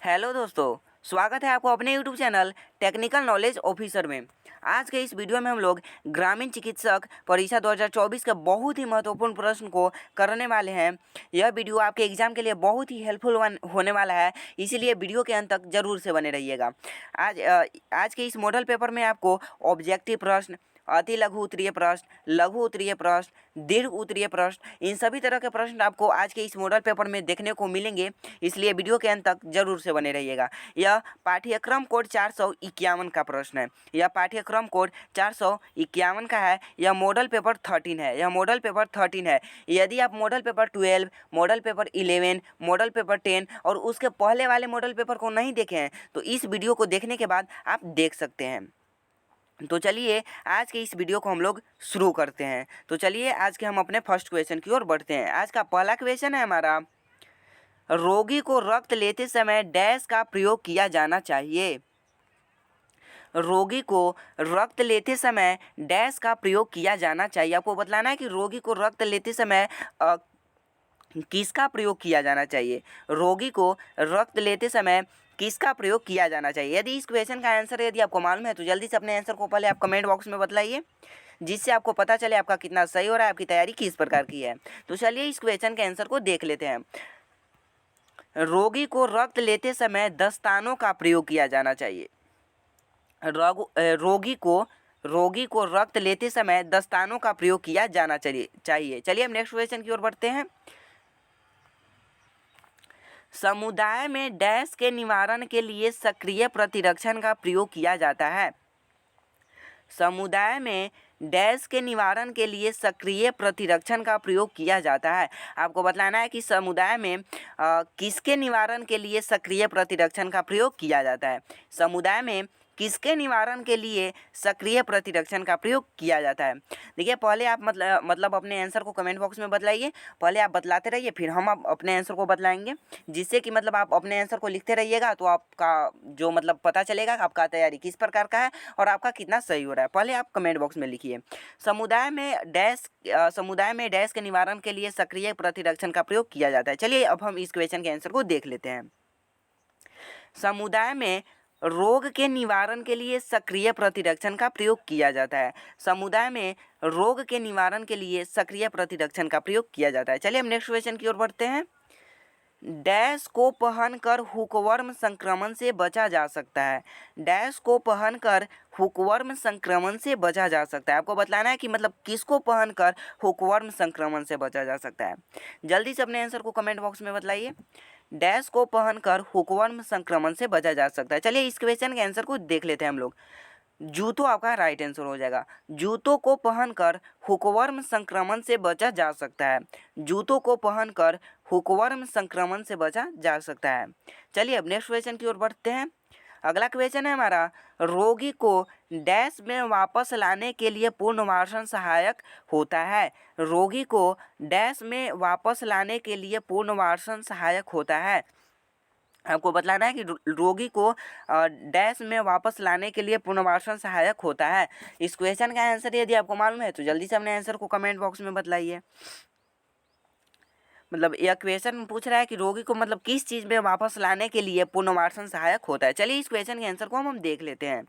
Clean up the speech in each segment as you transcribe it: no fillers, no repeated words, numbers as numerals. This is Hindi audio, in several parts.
हेलो दोस्तों, स्वागत है आपको अपने YouTube channel technical knowledge officer में। आज के इस वीडियो में हम लोग ग्रामीण चिकित्सक परीक्षा 2024 के बहुत ही महत्वपूर्ण प्रश्न को करने वाले हैं। यह वीडियो आपके एग्जाम के लिए बहुत ही हेल्पफुल होने वाला है, इसीलिए वीडियो के अंत तक जरूर से बने रहिएगा। आज के इस मॉडल पेपर में आपको ऑब्जेक्टिव प्रश्न, अति लघु उत्तरीय प्रश्न, लघु उत्तरीय प्रश्न, दीर्घ उत्तरीय प्रश्न, इन सभी तरह के प्रश्न आपको आज के इस मॉडल पेपर में देखने को मिलेंगे, इसलिए वीडियो के अंत तक जरूर से बने रहिएगा। यह पाठ्यक्रम कोड 451 का प्रश्न है। यह पाठ्यक्रम कोड 451 का है। यह मॉडल पेपर 13 है। यह मॉडल पेपर 13 है। यदि आप model paper 12, model paper 11, model paper 10 और उसके पहले वाले मॉडल पेपर को नहीं देखे हैं तो इस वीडियो को देखने के बाद आप देख सकते हैं। तो चलिए आज के इस वीडियो को हम लोग शुरू करते हैं। तो चलिए आज के हम अपने फर्स्ट क्वेश्चन की ओर बढ़ते हैं। आज का पहला क्वेश्चन है हमारा, रोगी को रक्त लेते समय डैश का प्रयोग किया जाना चाहिए। रोगी को रक्त लेते समय डैश का प्रयोग किया जाना चाहिए। आपको बतलाना है कि रोगी को रक्त लेते समय किसका प्रयोग किया जाना चाहिए। रोगी को रक्त लेते समय किसका प्रयोग किया जाना चाहिए। यदि इस क्वेश्चन का आंसर यदि आपको मालूम है तो जल्दी से अपने आंसर को पहले आप कमेंट बॉक्स में बतलाइए, जिससे आपको पता चले आपका कितना सही हो रहा है, आपकी तैयारी किस प्रकार की है। तो चलिए इस क्वेश्चन के आंसर को देख लेते हैं। रोगी को रक्त लेते समय दस्तानों का प्रयोग किया जाना चाहिए। रोगी को रक्त लेते समय दस्तानों का प्रयोग किया जाना चाहिए। चलिए हम नेक्स्ट क्वेश्चन की ओर बढ़ते हैं। समुदाय में डैश के निवारण के लिए सक्रिय प्रतिरक्षण का प्रयोग किया जाता है। समुदाय में डैश के निवारण के लिए सक्रिय प्रतिरक्षण का प्रयोग किया जाता है। आपको बतलाना है कि समुदाय में किसके निवारण के लिए सक्रिय प्रतिरक्षण का प्रयोग किया जाता है। समुदाय में किसके निवारण के लिए सक्रिय प्रतिरक्षण का प्रयोग किया जाता है। देखिए पहले आप मतलब अपने आंसर को कमेंट बॉक्स में बतलाइए। पहले आप बतलाते रहिए, फिर हम अपने आंसर को बतलाएंगे, जिससे कि मतलब आप अपने आंसर को लिखते रहिएगा तो आपका जो मतलब पता चलेगा कि आपका तैयारी किस प्रकार का है और आपका कितना सही हो रहा है। पहले आप कमेंट बॉक्स में लिखिए, समुदाय में डैश के निवारण के लिए सक्रिय प्रतिरक्षण का प्रयोग किया जाता है। चलिए अब हम इस क्वेश्चन के आंसर को देख लेते हैं। समुदाय में रोग के निवारण के लिए सक्रिय प्रतिरक्षण का प्रयोग किया जाता है। समुदाय में रोग के निवारण के लिए सक्रिय प्रतिरक्षण का प्रयोग किया जाता है। चलिए हम नेक्स्ट क्वेश्चन की ओर बढ़ते हैं। डैश को पहनकर हुकवर्म संक्रमण से बचा जा सकता है। डैश को पहनकर हुकवर्म संक्रमण से बचा जा सकता है। आपको बतलाना है कि मतलब किसको पहनकर हुकवर्म संक्रमण से बचा जा सकता है। जल्दी से अपने आंसर को कमेंट बॉक्स में बतलाइए। डैश को पहनकर हुकवर्म संक्रमण से बचा जा सकता है। चलिए इस क्वेश्चन के आंसर को देख लेते हैं हम लोग। जूतों आपका राइट आंसर हो जाएगा। जूतों को पहनकर हुकवर्म संक्रमण से बचा जा सकता है। जूतों को पहनकर हुकवर्म संक्रमण से बचा जा सकता है। चलिए अब नेक्स्ट क्वेश्चन की ओर बढ़ते हैं। अगला क्वेश्चन है हमारा, रोगी को डैश में वापस लाने के लिए पुनर्वासन सहायक होता है। रोगी को डैश में वापस लाने के लिए पुनर्वासन सहायक होता है। आपको बतलाना है कि रोगी को डैश में वापस लाने के लिए पुनर्वासन सहायक होता है। इस क्वेश्चन का आंसर यदि आपको मालूम है तो जल्दी से अपने आंसर को कमेंट बॉक्स में बतलाइए। मतलब यह क्वेश्चन पूछ रहा है कि रोगी को मतलब किस चीज़ में वापस लाने के लिए पुनर्वासन सहायक होता है। चलिए इस क्वेश्चन के आंसर को हम देख लेते हैं।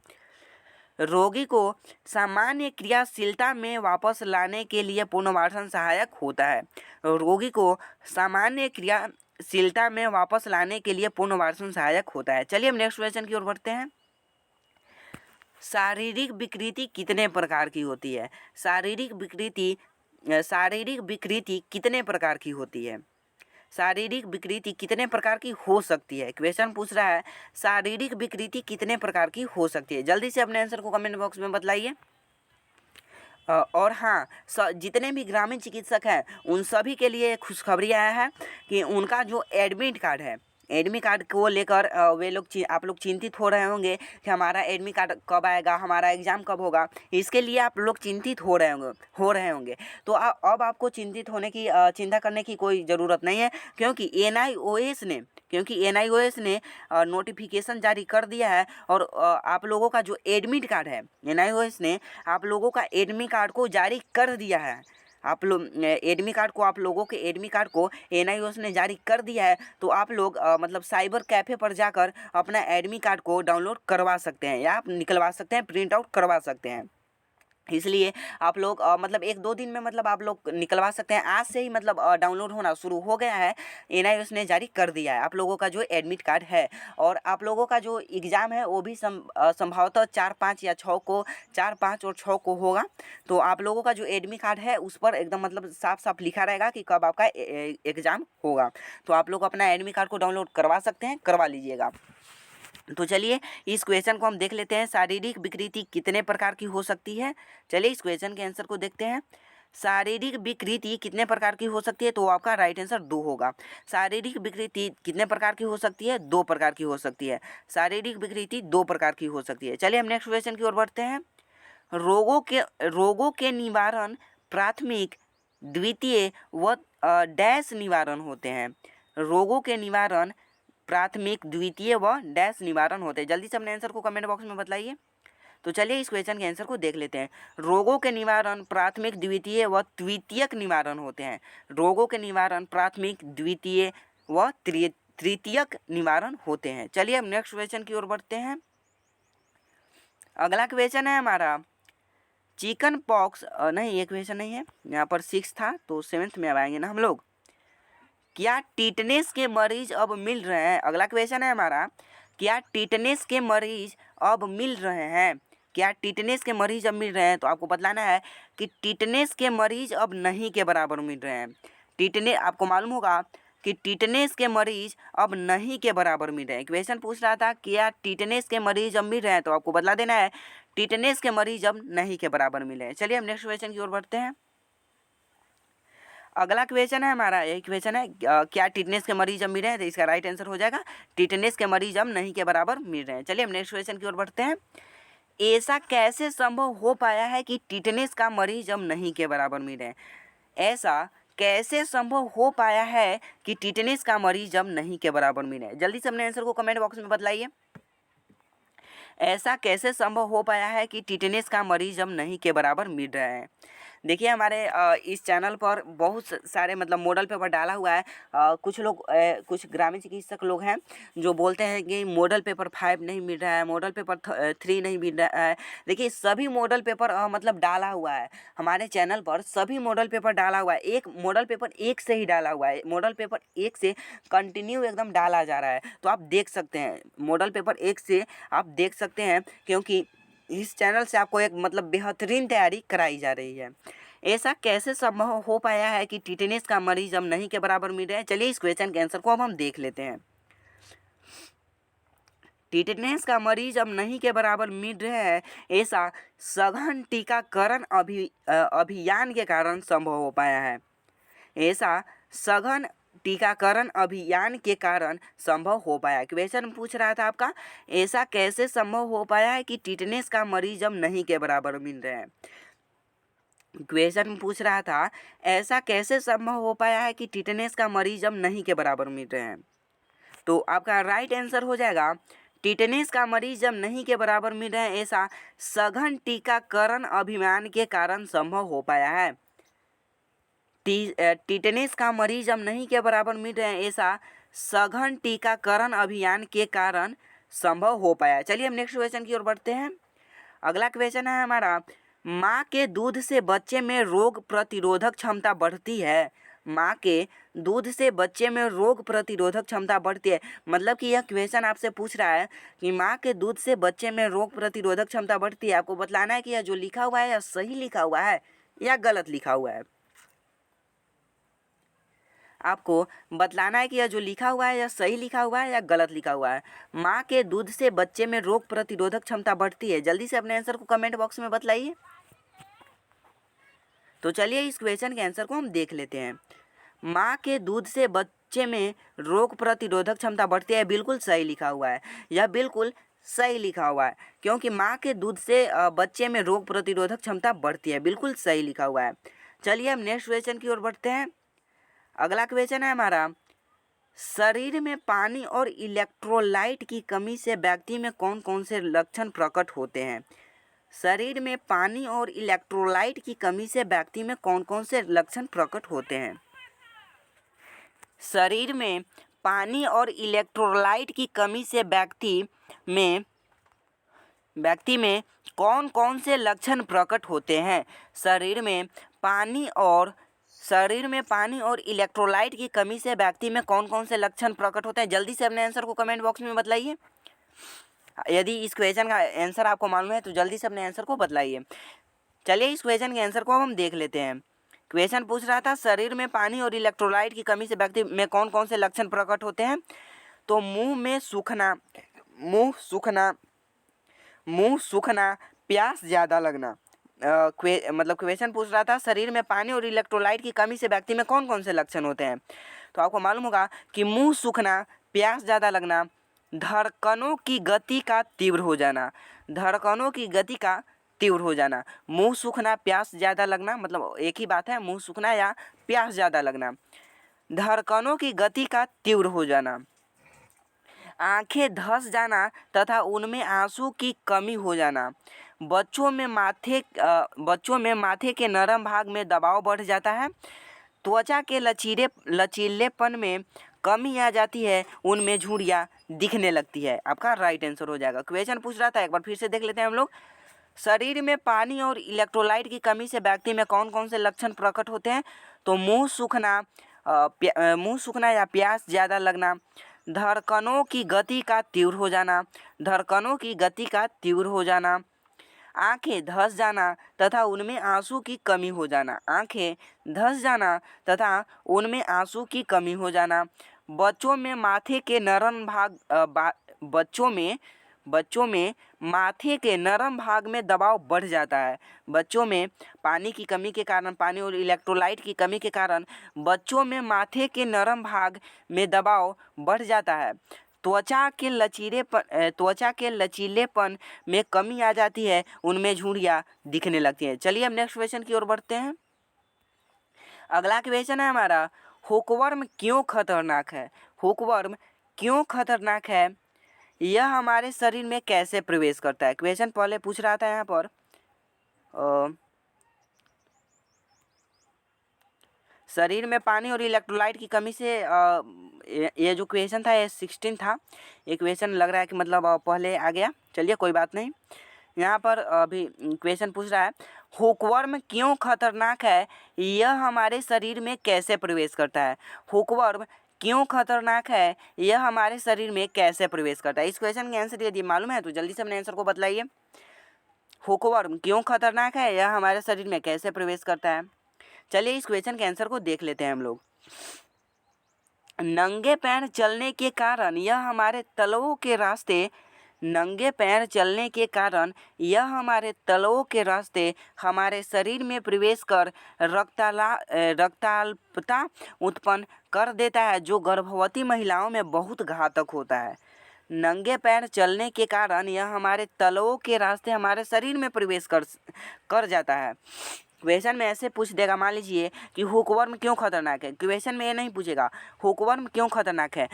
रोगी को सामान्य क्रियाशीलता में वापस लाने के लिए पुनर्वासन सहायक होता है। रोगी को सामान्य क्रियाशीलता में वापस लाने के लिए पुनर्वासन सहायक होता है। चलिए हम नेक्स्ट क्वेश्चन की ओर बढ़ते हैं। शारीरिक विकृति कितने प्रकार की होती है। शारीरिक विकृति कितने प्रकार की होती है। शारीरिक विकृति कितने प्रकार की हो सकती है। क्वेश्चन पूछ रहा है शारीरिक विकृति कितने प्रकार की हो सकती है। जल्दी से अपने आंसर को कमेंट बॉक्स में बतलाइए। और हाँ, जितने भी ग्रामीण चिकित्सक हैं उन सभी के लिए खुशखबरी आया है कि उनका जो एडमिट कार्ड है, एडमिट कार्ड को लेकर आप लोग चिंतित हो रहे होंगे कि हमारा एडमिट कार्ड कब आएगा, हमारा एग्ज़ाम कब होगा। इसके लिए आप लोग चिंतित हो रहे होंगे। तो अब आपको चिंता करने की कोई ज़रूरत नहीं है, क्योंकि एनआईओएस ने नोटिफिकेशन जारी कर दिया है और आप लोगों का जो एडमिट कार्ड है, एनआईओएस ने आप लोगों का एडमिट कार्ड को जारी कर दिया है। आप लोग एडमिट कार्ड को, आप लोगों के एडमिट कार्ड को NIOS ने जारी कर दिया है, तो आप लोग मतलब साइबर कैफ़े पर जाकर अपना एडमिट कार्ड को डाउनलोड करवा सकते हैं या आप निकलवा सकते हैं, प्रिंट आउट करवा सकते हैं। इसलिए आप लोग मतलब 1-2 दिन में मतलब आप लोग निकलवा सकते हैं। आज से ही मतलब डाउनलोड होना शुरू हो गया है, NIOS ने जारी कर दिया है आप लोगों का जो एडमिट कार्ड है। और आप लोगों का जो एग्ज़ाम है वो भी संभवतः 4, 5 या 6 को, 4, 5 और 6 को होगा। तो आप लोगों का जो एडमिट कार्ड है उस पर एकदम मतलब साफ साफ लिखा रहेगा कि कब आपका एग्ज़ाम होगा। तो आप लोग अपना एडमिट कार्ड को डाउनलोड करवा सकते हैं, करवा लीजिएगा। तो चलिए इस क्वेश्चन को हम देख लेते हैं, शारीरिक विकृति कितने प्रकार की हो सकती है। चलिए इस क्वेश्चन के आंसर को देखते हैं। शारीरिक विकृति कितने प्रकार की हो सकती है, तो आपका राइट आंसर 2 होगा। शारीरिक विकृति कितने प्रकार की हो सकती है, 2 प्रकार की हो सकती है। शारीरिक विकृति 2 प्रकार की हो सकती है। चलिए हम नेक्स्ट क्वेश्चन की ओर बढ़ते हैं। रोगों के निवारण प्राथमिक, द्वितीय व डैश निवारण होते हैं। रोगों के निवारण प्राथमिक, द्वितीय व डैश निवारण होते हैं। जल्दी से अपने आंसर को कमेंट बॉक्स में बताइए। तो चलिए इस क्वेश्चन के आंसर को देख लेते हैं। रोगों के निवारण प्राथमिक, द्वितीय व तृतीयक निवारण होते हैं। रोगों के निवारण प्राथमिक, द्वितीय व तृतीयक निवारण होते हैं। चलिए हम नेक्स्ट क्वेश्चन की ओर बढ़ते हैं। अगला क्वेश्चन है हमारा चिकन पॉक्स, नहीं ये क्वेश्चन नहीं है, यहाँ पर 6 था तो 7th में अब आएंगे ना हम लोग। क्या टिटनेस के मरीज अब मिल रहे हैं? अगला क्वेश्चन है हमारा, क्या टिटनेस के मरीज अब मिल रहे हैं? क्या टिटनेस के मरीज अब मिल रहे हैं? तो आपको बतलाना है कि टिटनेस के मरीज अब नहीं के बराबर मिल रहे हैं। आपको मालूम होगा कि टिटनेस के मरीज अब नहीं के बराबर मिल रहे हैं। क्वेश्चन पूछ रहा था क्या टिटनेस के मरीज अब मिल रहे हैं, तो आपको बतला देना है टिटनेस के मरीज अब नहीं के बराबर मिले हैं। चलिए हम नेक्स्ट क्वेश्चन की ओर बढ़ते हैं। अगला क्वेश्चन है हमारा, यही क्वेश्चन है, क्या टिटनेस के मरीज अब मिल रहे हैं? तो इसका राइट आंसर हो जाएगा टिटनेस के मरीज अब नहीं के बराबर मिल रहे हैं। चलिए हम नेक्स्ट क्वेश्चन की ओर बढ़ते हैं। ऐसा कैसे संभव हो पाया है कि टिटनेस का मरीज अब नहीं के बराबर मिल रहे हैं? ऐसा कैसे संभव हो पाया है कि टिटनेस का मरीज अब नहीं के बराबर मिल रहे हैं? जल्दी से अपने आंसर को कमेंट बॉक्स में बतलाइए। ऐसा कैसे संभव हो पाया है कि टिटनेस का मरीज अब नहीं के बराबर मिल रहा है? देखिए हमारे इस चैनल पर बहुत सारे मतलब मॉडल पेपर डाला हुआ है। कुछ लोग कुछ ग्रामीण चिकित्सक लोग हैं जो बोलते हैं कि मॉडल पेपर 5 नहीं मिल रहा है, मॉडल पेपर 3 नहीं मिल रहा है। देखिए सभी मॉडल पेपर मतलब डाला हुआ है हमारे चैनल पर, सभी मॉडल पेपर डाला हुआ है। एक मॉडल पेपर 1 से ही डाला हुआ है, मॉडल पेपर 1 से कंटिन्यू एकदम डाला जा रहा है। तो आप देख सकते हैं मॉडल पेपर 1 से आप देख सकते हैं, क्योंकि इस चैनल से आपको एक मतलब बेहतरीन तैयारी कराई जा रही है। ऐसा कैसे संभव हो पाया है कि टिटनेस का मरीज अब नहीं के बराबर मिल रहा है? चलिए इस क्वेश्चन के आंसर को अब हम देख लेते हैं। टिटनेस का मरीज अब नहीं के बराबर मिल रहे हैं, ऐसा सघन टीकाकरण अभियान के कारण संभव हो पाया है। ऐसा सघन टीकाकरण अभियान के कारण संभव हो पाया। क्वेश्चन पूछ रहा था आपका, ऐसा कैसे संभव हो पाया है कि टिटनेस का मरीज अब नहीं के बराबर मिल रहे हैं? क्वेश्चन पूछ रहा था ऐसा कैसे संभव हो पाया है कि टिटनेस का मरीज अब नहीं के बराबर मिल रहे हैं? तो आपका राइट आंसर हो जाएगा टिटनेस का मरीज अब नहीं के बराबर मिल रहे हैं, ऐसा सघन टीकाकरण अभियान के कारण संभव हो पाया है। टिटनेस का मरीज अब नहीं के बराबर मिल रहे हैं, ऐसा सघन टीकाकरण अभियान के कारण संभव हो पाया। चलिए हम नेक्स्ट क्वेश्चन की ओर बढ़ते हैं। अगला क्वेश्चन है हमारा, माँ के दूध से बच्चे में रोग प्रतिरोधक क्षमता बढ़ती है। माँ के दूध से बच्चे में रोग प्रतिरोधक क्षमता बढ़ती है, मतलब कि यह क्वेश्चन आपसे पूछ रहा है कि माँ के दूध से बच्चे में रोग प्रतिरोधक क्षमता बढ़ती है। आपको बतलाना है कि यह जो लिखा हुआ है यह सही लिखा हुआ है या गलत लिखा हुआ है। आपको बतलाना है कि यह जो लिखा हुआ है यह सही लिखा हुआ है या गलत लिखा हुआ है। माँ के दूध से बच्चे में रोग प्रतिरोधक क्षमता बढ़ती है। जल्दी से अपने आंसर को कमेंट बॉक्स में बतलाइए। तो चलिए इस क्वेश्चन के आंसर को हम देख लेते हैं। माँ के दूध से बच्चे में रोग प्रतिरोधक क्षमता बढ़ती है, बिल्कुल सही लिखा हुआ है, यह बिल्कुल सही लिखा हुआ है, क्योंकि माँ के दूध से बच्चे में रोग प्रतिरोधक क्षमता बढ़ती है, बिल्कुल सही लिखा हुआ है। चलिए हम नेक्स्ट क्वेश्चन की ओर बढ़ते हैं। अगला क्वेश्चन है हमारा, शरीर में पानी और इलेक्ट्रोलाइट की कमी से व्यक्ति में कौन कौन से लक्षण प्रकट होते हैं? शरीर में पानी और इलेक्ट्रोलाइट की कमी से व्यक्ति में कौन कौन से लक्षण प्रकट होते हैं? शरीर में पानी और इलेक्ट्रोलाइट की कमी से व्यक्ति में कौन कौन से लक्षण प्रकट होते हैं? शरीर में पानी और इलेक्ट्रोलाइट की कमी से व्यक्ति में कौन कौन से लक्षण प्रकट होते हैं? जल्दी से अपने आंसर को कमेंट बॉक्स में बताइए। यदि इस क्वेश्चन का आंसर आपको मालूम है तो जल्दी से अपने आंसर को बताइए। चलिए इस क्वेश्चन के आंसर को हम देख लेते हैं। क्वेश्चन पूछ रहा था शरीर में पानी और इलेक्ट्रोलाइट की कमी से व्यक्ति में कौन कौन से लक्षण प्रकट होते हैं? तो मुंह सूखना, प्यास ज़्यादा लगना। क्वेश्चन पूछ रहा था शरीर में पानी और इलेक्ट्रोलाइट की कमी से व्यक्ति में कौन कौन से लक्षण होते हैं? तो आपको मालूम होगा कि मुंह सूखना, प्यास ज़्यादा लगना, धड़कनों की गति का तीव्र हो जाना। मुंह सूखना, प्यास ज़्यादा लगना, मतलब एक ही बात है, मुंह सूखना या प्यास ज़्यादा लगना। धड़कनों की गति का तीव्र हो जाना, आंखें धंस जाना तथा उनमें आंसू की कमी हो जाना। बच्चों में माथे के नरम भाग में दबाव बढ़ जाता है। त्वचा के लचीलेपन में कमी आ जाती है, उनमें झुर्रियाँ दिखने लगती है। आपका राइट आंसर हो जाएगा। क्वेश्चन पूछ रहा था, एक बार फिर से देख लेते हैं हम लोग। शरीर में पानी और इलेक्ट्रोलाइट की कमी से व्यक्ति में कौन कौन से लक्षण प्रकट होते हैं? तो मुंह सूखना या प्यास ज़्यादा लगना, धड़कनों की गति का तीव्र हो जाना, आंखें धंस जाना तथा उनमें आंसू की कमी हो जाना। बच्चों में माथे के नरम भाग में दबाव बढ़ जाता है। बच्चों में पानी और इलेक्ट्रोलाइट की कमी के कारण बच्चों में माथे के नरम भाग में दबाव बढ़ जाता है। त्वचा के लचीलेपन में कमी आ जाती है, उनमें झुर्रियाँ दिखने लगती हैं। चलिए अब नेक्स्ट क्वेश्चन की ओर बढ़ते हैं। अगला क्वेश्चन है हमारा, हुकवर्म क्यों खतरनाक है? यह हमारे शरीर में कैसे प्रवेश करता है? क्वेश्चन पहले पूछ रहा था यहाँ पर शरीर में पानी और इलेक्ट्रोलाइट की कमी से ये जो क्वेश्चन था ये 16 था। ये क्वेश्चन लग रहा है कि मतलब पहले आ गया। चलिए कोई बात नहीं। यहाँ पर अभी क्वेश्चन पूछ रहा है, हुकवर्म क्यों खतरनाक है? यह हमारे शरीर में कैसे प्रवेश करता है? हुकवर्म क्यों खतरनाक है? यह हमारे शरीर में कैसे प्रवेश करता है? इस क्वेश्चन का आंसर यदि मालूम है तो जल्दी से अपने आंसर को बताइए। हुकवर्म क्यों खतरनाक है? यह हमारे शरीर में कैसे प्रवेश करता है? चलिए इस क्वेश्चन के आंसर को देख लेते हैं हम लोग। नंगे पैर चलने के कारण यह हमारे तलवों के रास्ते हमारे शरीर में प्रवेश कर रक्ताल्पता उत्पन्न कर देता है, जो गर्भवती महिलाओं में बहुत घातक होता है। नंगे पैर चलने के कारण यह हमारे तलवों के रास्ते हमारे शरीर में प्रवेश कर जाता है। क्वेश्चन में ऐसे पूछ देगा, मान लीजिए कि हुकवर्म क्यों खतरनाक है। क्वेश्चन में ये नहीं पूछेगा हुकवर्म क्यों खतरनाक है,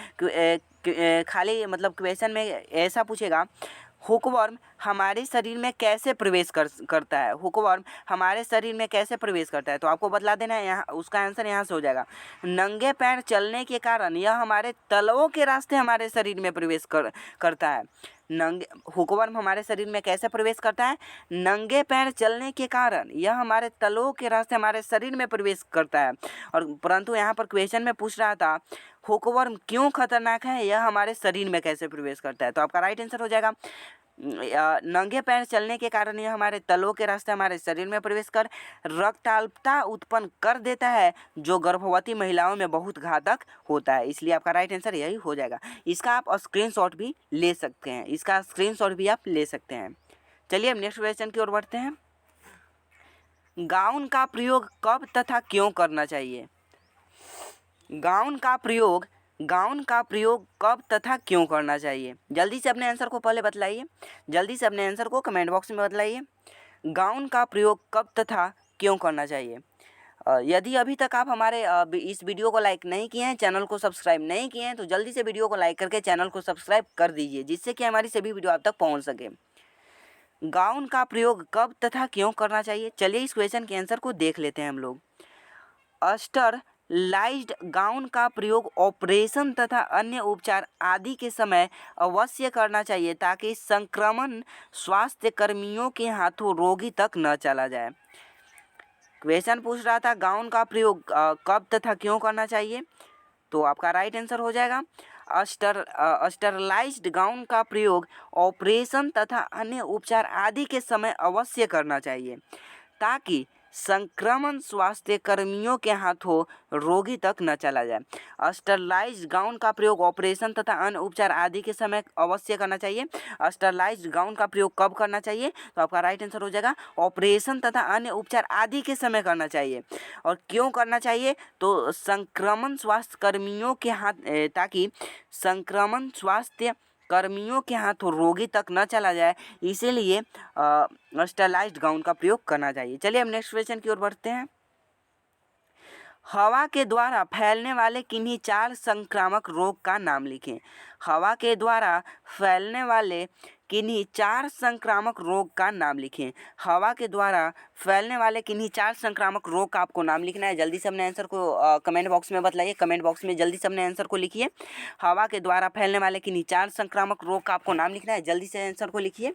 खाली मतलब क्वेश्चन में ऐसा पूछेगा, हुकवर्म हमारे शरीर में कैसे प्रवेश करता है? हुकवर्म हमारे शरीर में कैसे प्रवेश करता है? तो आपको बतला देना है, यहाँ उसका आंसर यहाँ से हो जाएगा, नंगे पैर चलने के कारण यह हमारे तलवों के रास्ते हमारे शरीर में प्रवेश करता है। हुकवर्म हमारे शरीर में कैसे प्रवेश करता है? नंगे पैर चलने के कारण यह हमारे तलवों के रास्ते हमारे शरीर में प्रवेश करता है। और परंतु यहाँ पर क्वेश्चन में पूछ रहा था हुकवर्म क्यों खतरनाक है, यह हमारे शरीर में कैसे प्रवेश करता है? तो आपका राइट आंसर हो जाएगा, नंगे पैर चलने के कारण यह हमारे तलवों के रास्ते हमारे शरीर में प्रवेश कर रक्ताल्पता उत्पन्न कर देता है, जो गर्भवती महिलाओं में बहुत घातक होता है। इसलिए आपका राइट आंसर यही हो जाएगा। इसका आप स्क्रीनशॉट भी ले सकते हैं। चलिए अब नेक्स्ट क्वेश्चन की ओर बढ़ते हैं। गाउन का प्रयोग कब तथा क्यों करना चाहिए? गाउन का प्रयोग कब तथा क्यों करना चाहिए? जल्दी से अपने आंसर को पहले बतलाइए, जल्दी से अपने आंसर को कमेंट बॉक्स में बतलाइए। गाउन का प्रयोग कब तथा क्यों करना चाहिए? यदि अभी तक आप हमारे इस वीडियो को लाइक नहीं किए हैं, चैनल को सब्सक्राइब नहीं किए हैं, तो जल्दी से वीडियो को लाइक करके चैनल को सब्सक्राइब कर दीजिए, जिससे कि हमारी सभी वीडियो आप तक पहुँच सके। गाउन का प्रयोग कब तथा क्यों करना चाहिए? चलिए इस क्वेश्चन के आंसर को देख लेते हैं हम लोग। स्टरलाइज्ड गाउन का प्रयोग ऑपरेशन तथा अन्य उपचार आदि के समय अवश्य करना चाहिए ताकि संक्रमण स्वास्थ्य कर्मियों के हाथों रोगी तक न चला जाए। क्वेश्चन पूछ रहा था गाउन का प्रयोग कब तथा क्यों करना चाहिए, तो आपका राइट आंसर हो जाएगा स्टरलाइज्ड गाउन का प्रयोग ऑपरेशन तथा अन्य उपचार आदि के समय अवश्य करना चाहिए ताकि संक्रमण स्वास्थ्य कर्मियों के हाथों रोगी तक न चला जाए। स्टरलाइज्ड गाउन का प्रयोग ऑपरेशन तथा अन्य उपचार आदि के समय अवश्य करना चाहिए। स्टरलाइज्ड गाउन का प्रयोग कब करना चाहिए, तो आपका राइट आंसर हो जाएगा ऑपरेशन तथा अन्य उपचार आदि के समय करना चाहिए। और क्यों करना चाहिए, तो संक्रमण स्वास्थ्य कर्मियों के हाथ ताकि संक्रमण स्वास्थ्य कर्मियों के हाथों रोगी तक न चला जाए, इसीलिए स्टरलाइज्ड गाउन का प्रयोग करना चाहिए। चलिए हम नेक्स्ट क्वेश्चन की ओर बढ़ते हैं। हवा के द्वारा फैलने वाले किन्हीं 4 संक्रामक रोग का नाम लिखें। हवा के द्वारा फैलने वाले किन्हीं 4 संक्रामक रोग का नाम लिखें। हवा के द्वारा फैलने वाले किन्हीं 4 संक्रामक रोग का आपको नाम लिखना है। जल्दी से अपने आंसर को कमेंट बॉक्स में बतलाइए। कमेंट बॉक्स में जल्दी से अपने आंसर को लिखिए। हवा के द्वारा फैलने वाले किन्हीं 4 संक्रामक रोग का आपको नाम लिखना है। जल्दी से आंसर को लिखिए।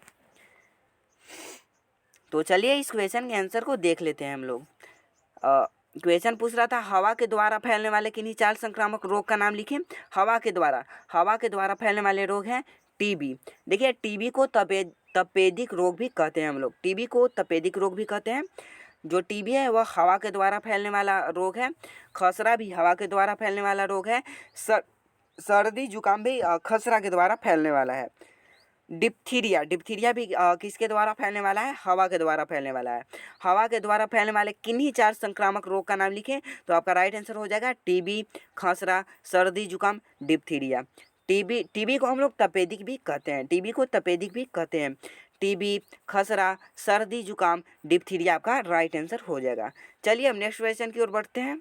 तो चलिए इस क्वेश्चन के आंसर को देख लेते हैं हम लोग। क्वेश्चन पूछ रहा था हवा के द्वारा फैलने वाले किन्हीं 4 संक्रामक रोग का नाम लिखें। हवा के द्वारा फैलने वाले रोग हैं टीबी। देखिए टीबी को तपेदिक रोग भी कहते हैं हम लोग। टीबी को तपेदिक रोग भी कहते हैं। जो टीबी है वह हवा के द्वारा फैलने वाला रोग है। खसरा भी हवा के द्वारा फैलने वाला रोग है। सर्दी जुकाम भी खसरा के द्वारा फैलने वाला है। डिप्थीरिया भी किसके द्वारा फैलने वाला है, हवा के द्वारा फैलने वाला है। हवा के द्वारा फैलने वाले किन्हीं 4 संक्रामक रोग का नाम लिखें, तो आपका राइट आंसर हो जाएगा टीबी, खसरा, सर्दी जुकाम, डिप्थीरिया। टीबी को हम लोग तपेदिक भी कहते हैं। टीबी, खसरा, सर्दी जुकाम, डिप्थीरिया आपका राइट आंसर हो जाएगा। चलिए हम नेक्स्ट क्वेश्चन की ओर बढ़ते हैं।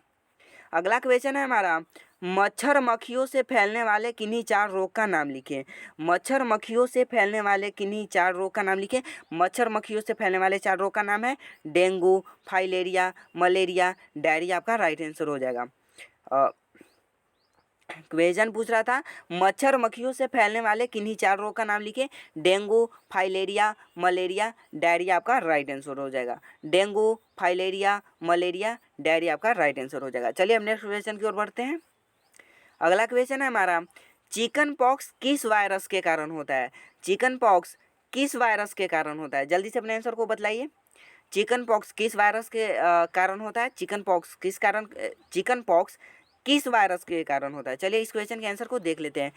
अगला क्वेश्चन है हमारा मच्छर मक्खियों से फैलने वाले किन्हीं 4 रोग का नाम लिखें। मच्छर मक्खियों से फैलने वाले किन्हीं 4 रोग का नाम लिखें। मच्छर मक्खियों से फैलने वाले 4 रोग का नाम है डेंगू, फाइलेरिया, मलेरिया, डायरिया आपका राइट आंसर हो जाएगा। क्वेश्चन पूछ रहा था मच्छर मक्खियों से फैलने वाले किन्हीं 4 रोग का नाम लिखे। डेंगू, फाइलेरिया, मलेरिया, डायरिया आपका राइट आंसर हो जाएगा। डेंगू, फाइलेरिया, मलेरिया, डायरिया आपका राइट आंसर हो जाएगा। चलिए हम नेक्स्ट क्वेश्चन की ओर बढ़ते हैं। अगला क्वेश्चन है हमारा चिकन पॉक्स किस वायरस के कारण होता है। चिकन पॉक्स किस वायरस के कारण होता है, जल्दी से अपने आंसर को बतलाइए। चिकन पॉक्स किस वायरस के कारण होता है। चिकन पॉक्स किस वायरस के कारण होता है। चलिए इस क्वेश्चन के आंसर को देख लेते हैं।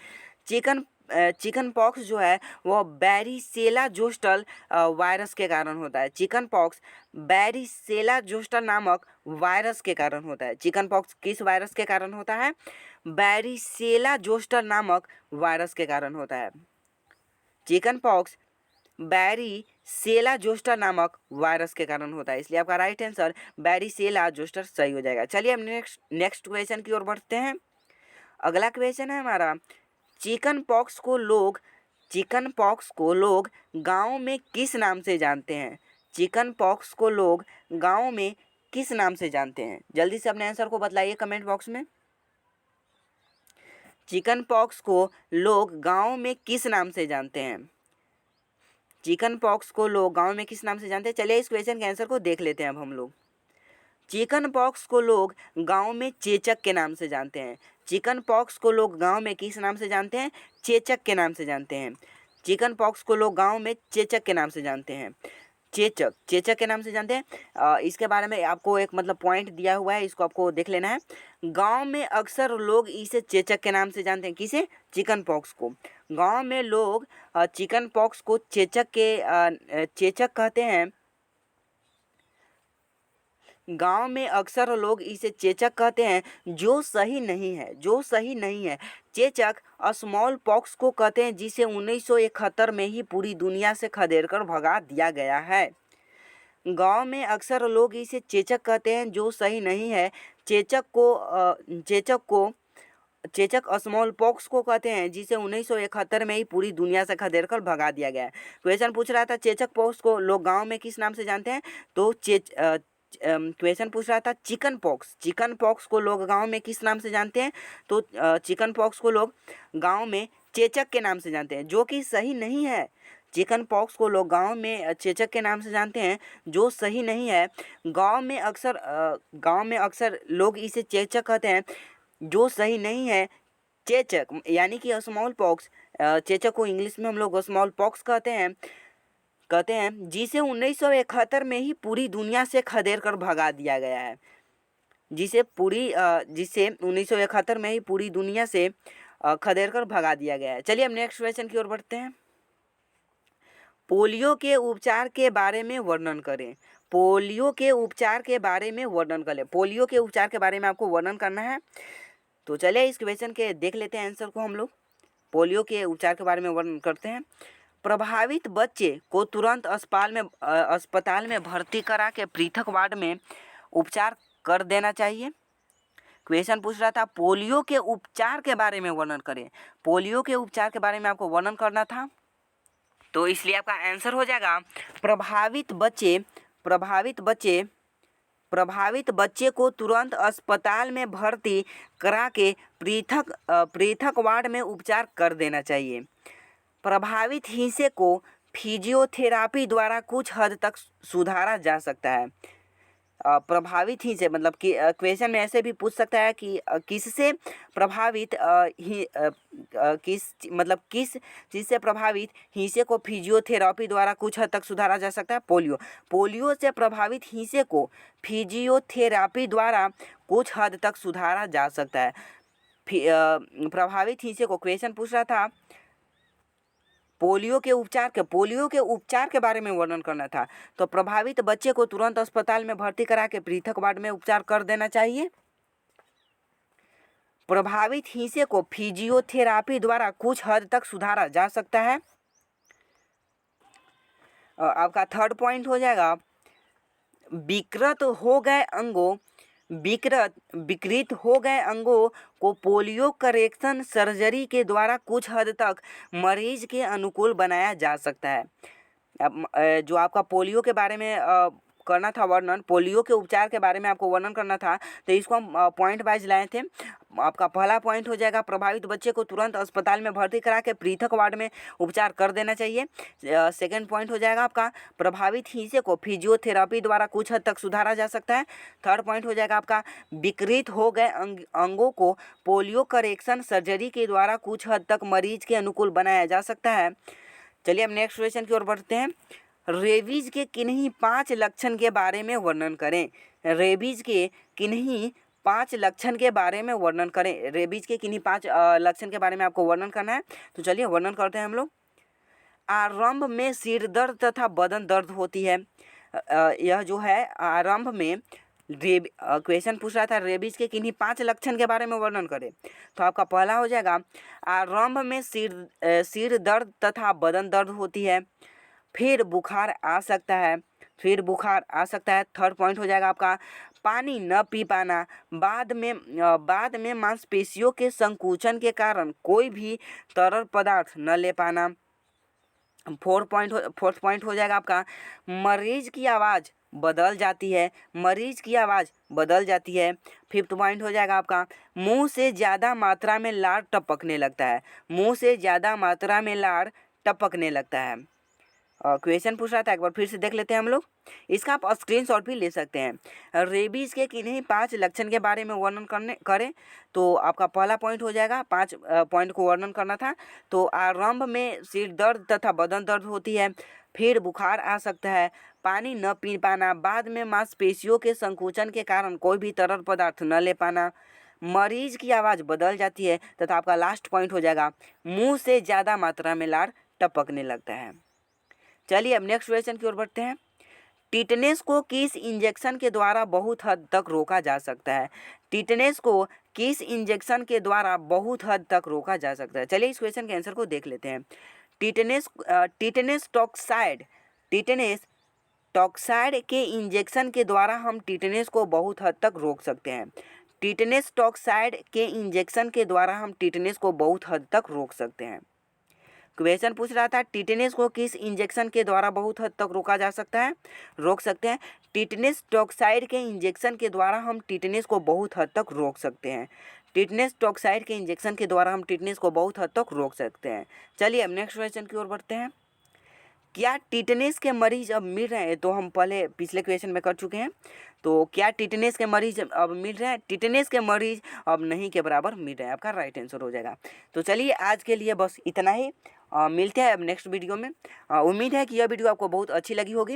चिकन पॉक्स जो है वह बैरिसेला जोस्टर वायरस के कारण होता है। चिकन पॉक्स बैरिसेला जोस्टर नामक वायरस के कारण होता है। चिकन पॉक्स किस वायरस के कारण होता है, बैरिसेला जोस्टर नामक वायरस के कारण होता है। चिकन पॉक्स बैरिसेला जोस्टर नामक वायरस के कारण होता है, इसलिए आपका राइट आंसर बैरिसेला जोस्टर सही हो जाएगा। चलिए हम नेक्स्ट क्वेश्चन की ओर बढ़ते हैं। अगला क्वेश्चन है हमारा चिकन पॉक्स को लोग गांव में किस नाम से जानते हैं। चिकन पॉक्स को लोग गांव में किस नाम से जानते हैं, जल्दी से अपने आंसर को बतलाइए कमेंट बॉक्स में। चिकन पॉक्स को लोग गांव में किस नाम से जानते हैं। चिकन पॉक्स को लोग गांव में किस नाम से जानते हैं। चलिए इस क्वेश्चन के आंसर को देख लेते हैं अब हम लोग। चिकन पॉक्स को लोग गांव में चेचक के नाम से जानते हैं। चिकन पॉक्स को लोग गांव में किस नाम से जानते हैं, चेचक के नाम से जानते हैं। चिकन पॉक्स को लोग गांव में चेचक के नाम से जानते हैं। चेचक के नाम से जानते हैं। इसके बारे में आपको एक मतलब पॉइंट दिया हुआ है, इसको आपको देख लेना है। गांव में अक्सर लोग इसे चेचक के नाम से जानते हैं। किसे, चिकन पॉक्स को। गांव में लोग चिकन पॉक्स को चेचक कहते हैं। गांव में अक्सर लोग इसे चेचक कहते हैं, जो सही नहीं है। चेचक स्मॉल पॉक्स को कहते हैं, जिसे 1971 में ही पूरी दुनिया से खदेड़कर भगा दिया गया है। गांव में अक्सर लोग इसे चेचक कहते हैं, जो सही नहीं है। चेचक को चेचक स्मॉल पॉक्स को कहते हैं, जिसे 1971 में ही पूरी दुनिया से खदेड़ कर भगा दिया गया है। क्वेश्चन पूछ रहा था चेचक पॉक्स को लोग गांव में किस नाम से जानते हैं, तो क्वेश्चन पूछ रहा था चिकन पॉक्स को लोग गांव में किस नाम से जानते हैं, तो चिकन पॉक्स को लोग गांव में चेचक के नाम से जानते हैं, जो कि सही नहीं है। चिकन पॉक्स को लोग गांव में चेचक के नाम से जानते हैं, जो सही नहीं है। गांव में अक्सर लोग इसे चेचक कहते हैं, जो सही नहीं है। चेचक यानी कि स्मॉल पॉक्स, चेचक को इंग्लिश में हम लोग स्मॉल पॉक्स कहते हैं, जिसे 1971 में ही पूरी दुनिया से खदेड़ कर भगा दिया गया है, जिसे 1971 में ही पूरी दुनिया से खदेड़ कर भगा दिया गया है। चलिए अब नेक्स्ट क्वेश्चन की ओर बढ़ते हैं। पोलियो के उपचार के बारे में वर्णन करें। पोलियो के उपचार के बारे में वर्णन करें। पोलियो के उपचार के बारे में आपको वर्णन करना है, तो चलिए इस क्वेश्चन के देख लेते हैं आंसर को हम लोग। पोलियो के उपचार के बारे में वर्णन करते हैं। प्रभावित बच्चे को तुरंत अस्पताल में भर्ती करा के पृथक वार्ड में उपचार कर देना चाहिए। क्वेश्चन पूछ रहा था पोलियो के उपचार के बारे में वर्णन करें। पोलियो के उपचार के बारे में आपको वर्णन करना था, तो इसलिए आपका आंसर हो जाएगा प्रभावित बच्चे को तुरंत अस्पताल में भर्ती करा के पृथक वार्ड में उपचार कर देना चाहिए। प्रभावित हिस्से को फिजियोथेरापी द्वारा कुछ हद तक सुधारा जा सकता है। प्रभावित हिस्से मतलब कि क्वेश्चन में ऐसे भी पूछ सकता है कि किससे प्रभावित किस चीज़ से प्रभावित हिस्से को फिजियोथेरापी द्वारा कुछ हद तक सुधारा जा सकता है। पोलियो से प्रभावित हिस्से को फिजियोथेरापी द्वारा कुछ हद तक सुधारा जा सकता है। प्रभावित हिस्से को क्वेश्चन पूछ रहा था पोलियो के उपचार के बारे में वर्णन करना था, तो प्रभावित बच्चे को तुरंत अस्पताल में भर्ती करा के पृथक वार्ड में उपचार कर देना चाहिए। प्रभावित हिस्से को फिजियोथेरापी द्वारा कुछ हद तक सुधारा जा सकता है। आपका थर्ड पॉइंट हो जाएगा विकृत हो गए अंगों को पोलियो करेक्शन सर्जरी के द्वारा कुछ हद तक मरीज के अनुकूल बनाया जा सकता है। अब जो आपका पोलियो के बारे में करना था वर्णन, पोलियो के उपचार के बारे में आपको वर्णन करना था, तो इसको हम पॉइंट वाइज लाए थे। आपका पहला पॉइंट हो जाएगा प्रभावित बच्चे को तुरंत अस्पताल में भर्ती करा के पृथक वार्ड में उपचार कर देना चाहिए। सेकंड पॉइंट हो जाएगा आपका प्रभावित हिस्से को फिजियोथेरापी द्वारा कुछ हद तक सुधारा जा सकता है। थर्ड पॉइंट हो जाएगा आपका विकृत हो गए अंगों को पोलियो करेक्शन सर्जरी के द्वारा कुछ हद तक मरीज के अनुकूल बनाया जा सकता है। चलिए अब नेक्स्ट क्वेश्चन की ओर बढ़ते हैं। रेबीज के किन्हीं 5 लक्षण के बारे में वर्णन करें। रेबीज के किन्हीं 5 लक्षण के बारे में वर्णन करें। रेबीज के किन्हीं 5 लक्षण के बारे में आपको वर्णन करना है, तो चलिए वर्णन करते हैं हम लोग। आरंभ में सिर दर्द तथा बदन दर्द होती है। यह जो है आरंभ में क्वेश्चन पूछ रहा था रेबीज के किन्हीं 5 लक्षण के बारे में वर्णन करें, तो आपका पहला हो जाएगा आरंभ में सिर दर्द तथा बदन दर्द होती है। फिर बुखार आ सकता है। थर्ड पॉइंट हो जाएगा आपका पानी न पी पाना। बाद में मांसपेशियों के संकुचन के कारण कोई भी तरल पदार्थ न ले पाना। फोर्थ पॉइंट हो जाएगा आपका मरीज की आवाज़ बदल जाती है। फिफ्थ पॉइंट हो जाएगा आपका मुंह से ज़्यादा मात्रा में लार टपकने लगता है। क्वेश्चन पूछ रहा था, एक बार फिर से देख लेते हैं हम लोग। इसका आप स्क्रीनशॉट भी ले सकते हैं। रेबीज के किन्हीं 5 लक्षण के बारे में वर्णन करें, तो आपका पहला पॉइंट हो जाएगा 5 पॉइंट को वर्णन करना था। तो आरंभ में सिर दर्द तथा बदन दर्द होती है। फिर बुखार आ सकता है। पानी न पी पाना। बाद में मांसपेशियों के संकुचन के कारण कोई भी तरल पदार्थ न ले पाना। मरीज की आवाज़ बदल जाती है। तथा आपका लास्ट पॉइंट हो जाएगा मुँह से ज़्यादा मात्रा में लार टपकने लगता है। चलिए अब नेक्स्ट क्वेश्चन की ओर बढ़ते हैं। टिटनेस को किस इंजेक्शन के द्वारा बहुत हद तक रोका जा सकता है। चलिए इस क्वेश्चन के आंसर को देख लेते हैं। टिटनेस टॉक्साइड के इंजेक्शन के द्वारा हम टिटनेस को बहुत हद तक रोक सकते हैं। टिटनेस टॉक्साइड के इंजेक्शन के द्वारा हम टिटनेस को बहुत हद तक रोक सकते हैं। क्वेश्चन पूछ रहा था टिटनेस को किस इंजेक्शन के द्वारा बहुत हद तक रोका जा सकता है, रोक सकते हैं। टिटनेस टॉक्साइड के इंजेक्शन के द्वारा हम टिटनेस को बहुत हद तक रोक सकते हैं। टिटनेस टॉक्साइड के इंजेक्शन के द्वारा हम टिटनेस को बहुत हद तक रोक सकते हैं। चलिए अब नेक्स्ट क्वेश्चन की ओर बढ़ते हैं। क्या टिटनेस के मरीज अब मिल रहे हैं? तो हम पहले पिछले क्वेश्चन में कर चुके हैं। तो क्या टिटनेस के मरीज अब मिल रहे हैं? टिटनेस के मरीज अब नहीं के बराबर मिल रहे हैं, आपका राइट आंसर हो जाएगा। तो चलिए आज के लिए बस इतना ही। मिलते हैं अब नेक्स्ट वीडियो में। उम्मीद है कि यह वीडियो आपको बहुत अच्छी लगी होगी।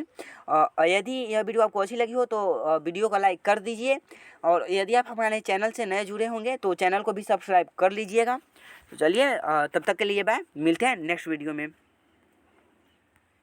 यदि यह वीडियो आपको अच्छी लगी हो तो वीडियो को लाइक कर दीजिए, और यदि आप हमारे चैनल से नए जुड़े होंगे तो चैनल को भी सब्सक्राइब कर लीजिएगा। तो चलिए तब तक के लिए बाय, मिलते हैं नेक्स्ट वीडियो में।